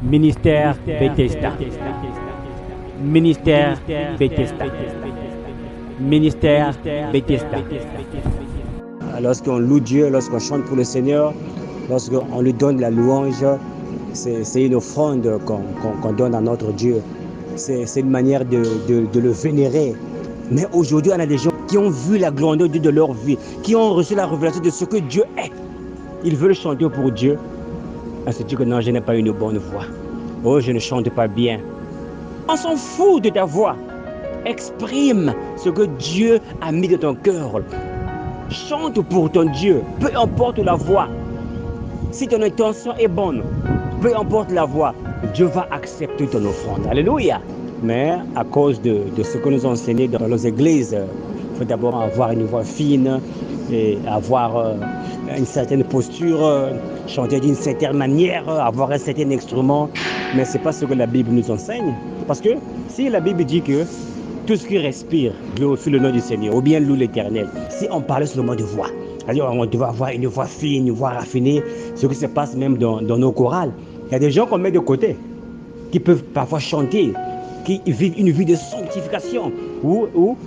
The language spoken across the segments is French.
Ministère Bethesda. Ministère Bethesda. Ministère Bethesda. Lorsqu'on loue Dieu, lorsqu'on chante pour le Seigneur, lorsqu'on lui donne la louange, c'est une offrande qu'on donne à notre Dieu. C'est une manière de le vénérer. Mais aujourd'hui, on a des gens qui ont vu la grandeur de leur vie, qui ont reçu la révélation de ce que Dieu est. Ils veulent chanter pour Dieu. On se dit que non, je n'ai pas une bonne voix. Oh, je ne chante pas bien. On s'en fout de ta voix. Exprime ce que Dieu a mis dans ton cœur. Chante pour ton Dieu, peu importe la voix. Si ton intention est bonne, peu importe la voix, Dieu va accepter ton offrande. Alléluia. Mais à cause de ce que nous enseignons dans nos églises, il faut d'abord avoir une voix fine et avoir une certaine posture, chanter d'une certaine manière, avoir un certain instrument. Mais ce n'est pas ce que la Bible nous enseigne. Parce que si la Bible dit que tout ce qui respire glorifie le nom du Seigneur, ou bien loue l'Éternel, si on parlait seulement de voix, alors on doit avoir une voix fine, une voix raffinée, ce qui se passe même dans nos chorales. Il y a des gens qu'on met de côté, qui peuvent parfois chanter, qui vivent une vie de sanctification, où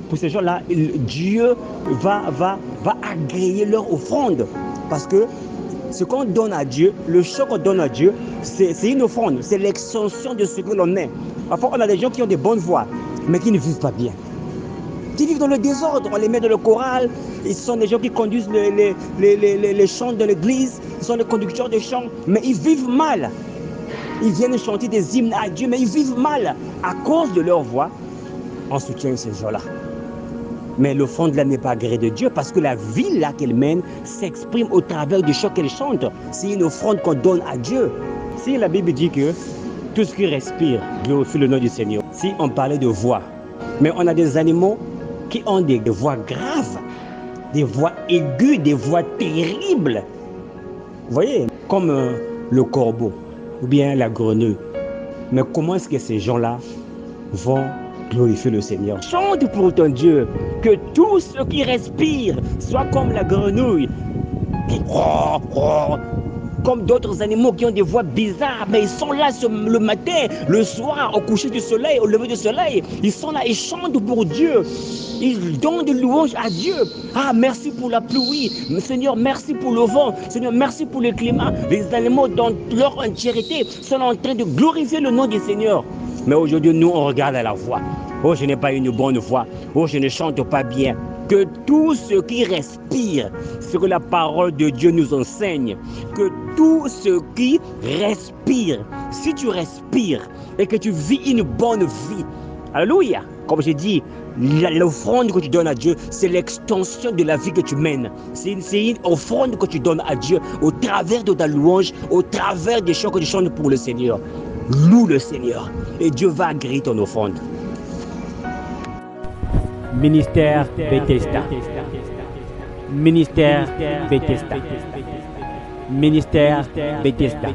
pour ces gens-là, Dieu va agréer leur offrande. Parce que ce qu'on donne à Dieu, le chant qu'on donne à Dieu, c'est une offrande, c'est l'extension de ce que l'on est. Parfois, on a des gens qui ont des bonnes voix, mais qui ne vivent pas bien. Qui vivent dans le désordre, on les met dans le choral, ils sont des gens qui conduisent les chants de l'église, ils sont les conducteurs de chants, mais ils vivent mal. Ils viennent chanter des hymnes à Dieu, mais ils vivent mal à cause de leur voix. On soutient ces gens-là. Mais l'offrande là n'est pas agréée de Dieu parce que la vie là qu'elle mène s'exprime au travers du chant qu'elle chante. C'est une offrande qu'on donne à Dieu. Si la Bible dit que tout ce qui respire glorifie le nom du Seigneur, si on parlait de voix, mais on a des animaux qui ont des voix graves, des voix aiguës, des voix terribles. Vous voyez, comme le corbeau ou bien la grenouille. Mais comment est-ce que ces gens-là vont glorifier le Seigneur? Chante pour ton Dieu, que tout ce qui respire soit comme la grenouille, qui comme d'autres animaux qui ont des voix bizarres, mais ils sont là le matin, le soir, au coucher du soleil, au lever du soleil. Ils sont là, ils chantent pour Dieu. Ils donnent de louanges à Dieu. Ah, merci pour la pluie. Seigneur, merci pour le vent. Seigneur, merci pour le climat. Les animaux, dans leur entièreté, sont en train de glorifier le nom du Seigneur. Mais aujourd'hui, nous, on regarde à la voix. Oh, je n'ai pas une bonne voix. Oh, je ne chante pas bien. Que tout ce qui respire, ce que la parole de Dieu nous enseigne, que tout ce qui respire, si tu respires et que tu vis une bonne vie, alléluia, comme j'ai dit, l'offrande que tu donnes à Dieu, c'est l'extension de la vie que tu mènes. C'est une offrande que tu donnes à Dieu au travers de ta louange, au travers des chants que tu chantes pour le Seigneur. Loue le Seigneur et Dieu va agréer ton offrande. Ministère Bethesda. Ministère Bethesda. Ministère Bethesda.